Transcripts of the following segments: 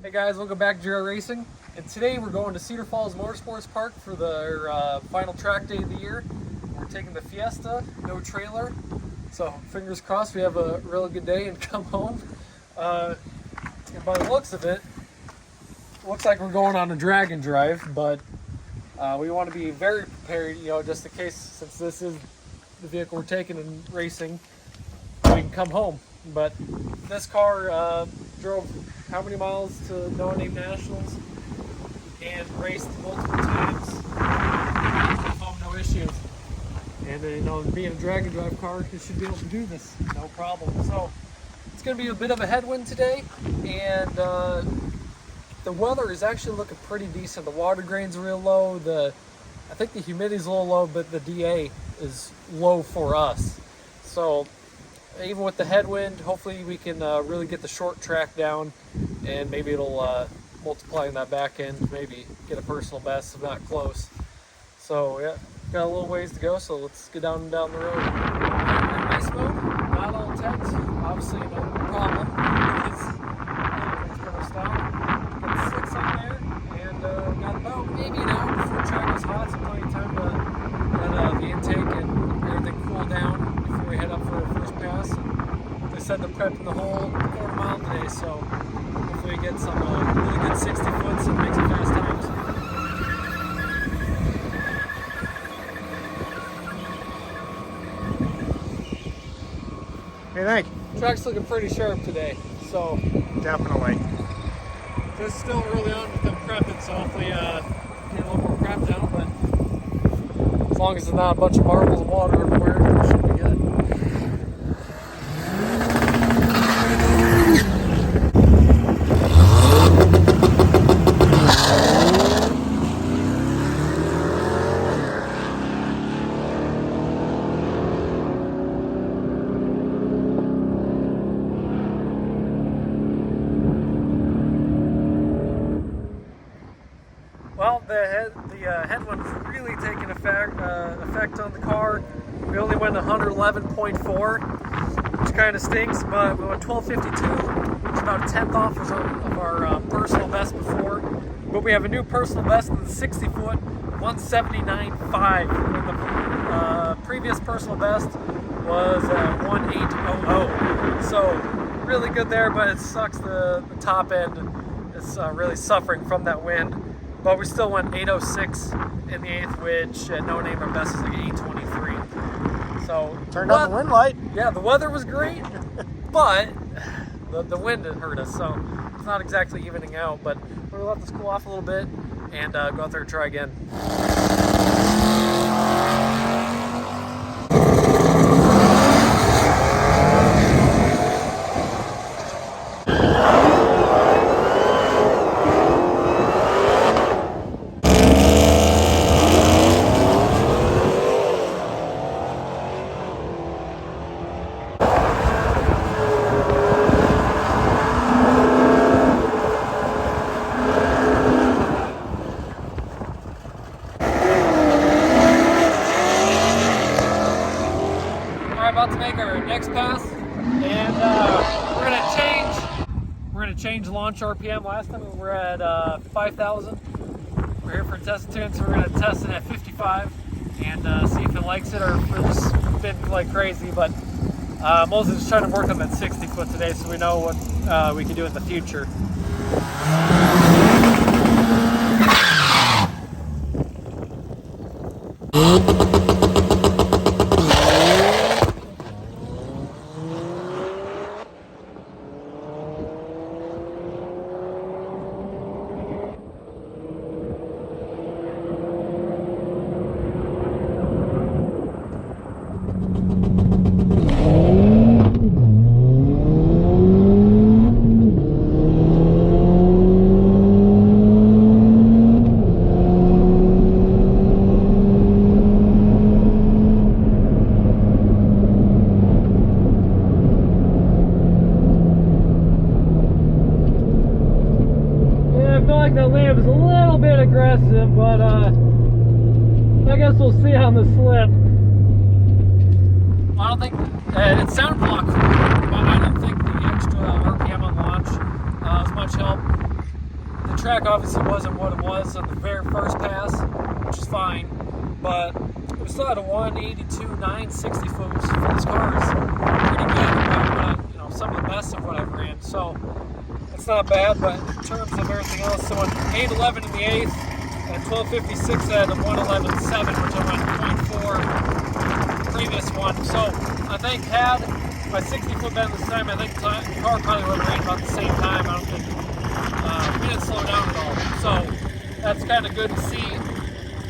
Hey guys, welcome back to Cedar Racing. And today we're going to Cedar Falls Motorsports Park for their final track day of the year. We're taking the Fiesta, no trailer. So fingers crossed we have a really good day and come home. And by the looks of it, looks like we're going on a drag and drive, but we want to be very prepared, just in case, since this is the vehicle we're taking and racing, we can come home. But this car drove how many miles to No Name Nationals and raced multiple times with home, no issues. And being a drag and drive car, it should be able to do this, no problem. So it's going to be a bit of a headwind today, and the weather is actually looking pretty decent. The water grain's real low. I think the humidity's a little low, but the DA is low for us. So even with the headwind, hopefully we can really get the short track down, and maybe it'll multiply in that back end, maybe get a personal best, if not close. So yeah, got a little ways to go, so let's get down the road. In race mode, not all intense, obviously no problem. It's going to stop. Got 6 on there, and got about maybe an hour before the track was hot, so plenty of time to let the intake and everything cool down before we head up for our first pass. And they said they're prepping the whole quarter mile today, so hopefully we get some really good 60 foots and make some fast times. Hey, thank you. Track's looking pretty sharp today, so Definitely. just still early on with them prepping, so hopefully get a little more prep down, but as long as there's not a bunch of marbles and water everywhere, it should be good. Well, the headwind's really taking effect on the car. We only went 111.4, which kind of stinks, but we went 12:52, which is about a tenth off of our personal best before. But we have a new personal best in the 60 foot, 179.5. And the previous personal best was 1800. So really good there, but it sucks the top end is really suffering from that wind. But we still went 806 in the 8th, which at No Name our best is like 823. So Turned on the wind light. Yeah, the weather was great, but the wind hurt us, so it's not exactly evening out. But we're gonna let this cool off a little bit and go out there and try again. About to make our next pass, and we're gonna change launch RPM. Last time we were at 5,000. We're here for a test tune, so we're gonna test it at 55 and see if it likes it or if we're just spinning like crazy. But mostly just trying to work on that 60 foot today, so we know what we can do in the future. The lamp is a little bit aggressive, but I guess we'll see on the slip. I don't think it sound blocked, but I don't think the extra RPM on launch is much help. the track obviously wasn't what it was on the very first pass, which is fine, but we still had a 182 960 foot, which for this car is pretty good compared to, you know, some of the best of what I've ran. So it's not bad, but in terms of everything else, so on 811 in the 8th and 1256 at a 111.7, which I went 0.4 the previous one. So I think had my 60 foot been this time, I think the car probably would have ran about the same time. I don't think we didn't slow down at all. So that's kind of good to see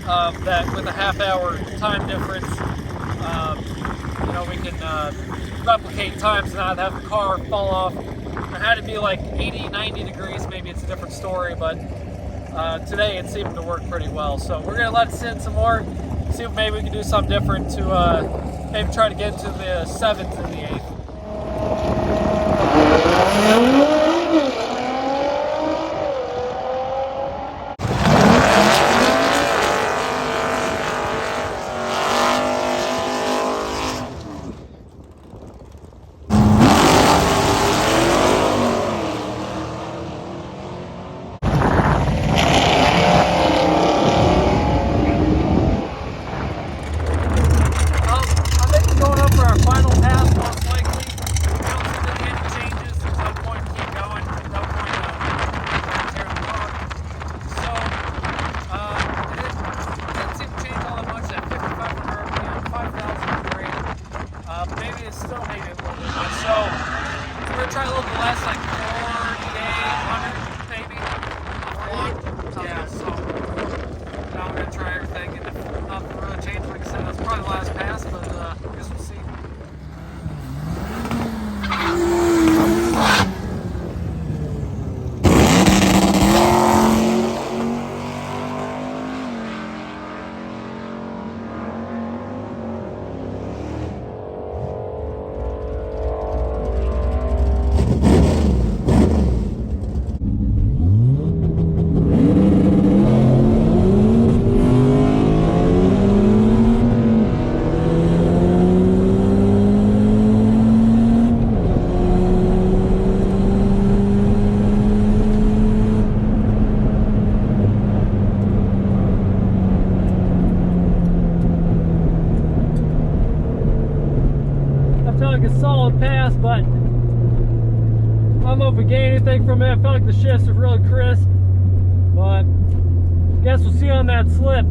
that with a half-hour time difference, you know, we can replicate times and not have the car fall off. It had to be like 80, 90 degrees, maybe it's a different story, but today it seemed to work pretty well. So we're going to let it sit some more, see if maybe we can do something different to maybe try to get into the 7th and the 8th. Try a little bit less, like 4,800 maybe. Yeah, so now we're gonna try everything, and if nothing really changed, like I said, that's probably the last pass, but I guess we'll see. A solid pass, but I don't know if we gain anything from it. I felt like the shifts are really crisp, but I guess we'll see on that slip.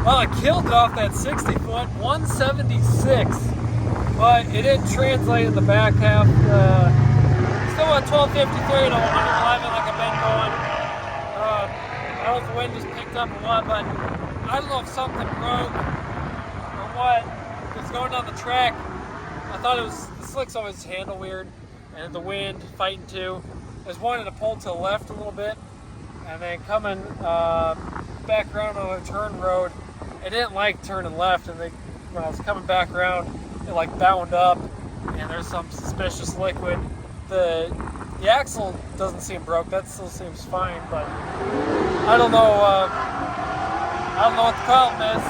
Well, I killed it off that 60 foot, 176, but it didn't translate in the back half. Still at 1253 to 111 like I've been going. I don't know if the wind just picked up or what, but I don't know if something broke or what. Going down the track, I thought it was, the slicks always handle weird, and the wind fighting too. I was wanting to pull to the left a little bit, and then coming back around on a turn road, it didn't like turning left, and when I was coming back around, it like bound up, and there's some suspicious liquid. The axle doesn't seem broke, that still seems fine, but I don't know what the problem is.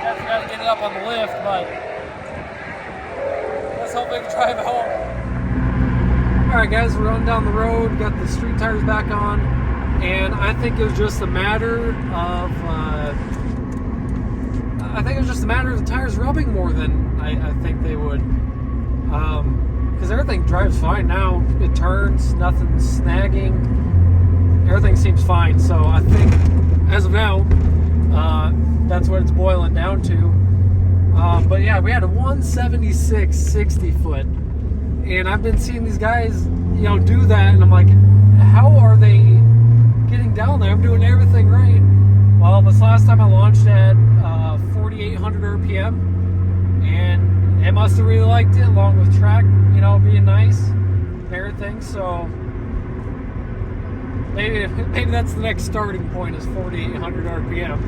Definitely got to get it up on the lift, but let's hope we can drive it home. Alright guys, we're running down the road, got the street tires back on, and I think it was just a matter of the tires rubbing more than I think they would. Because everything drives fine now. It turns, nothing's snagging, everything seems fine, so I think as of now, that's what it's boiling down to. But yeah, we had a 176 60 foot, and I've been seeing these guys, you know, do that, and I'm like, how are they getting down there? I'm doing everything right. Well, this last time I launched at 4,800 RPM, and it must have really liked it, along with track, you know, being nice and everything. So maybe that's the next starting point, is 4,800 RPM.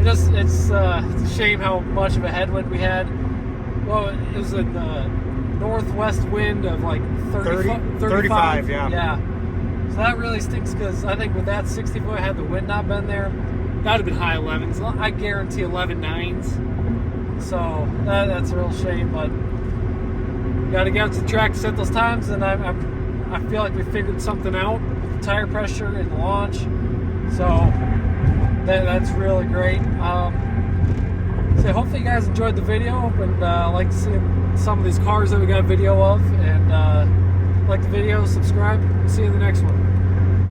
It's a shame how much of a headwind we had. Well, it was a northwest wind of like 35. Yeah. So that really stinks, because I think with that 60 foot, had the wind not been there, that would have been high 11s. I guarantee 11 9s. So that's a real shame, but got to get out to the track to set those times, and I'm I feel like we figured something out with the tire pressure and the launch. So that's really great. So hopefully you guys enjoyed the video, and like to see some of these cars that we got a video of. And like the video, subscribe. We'll see you in the next one.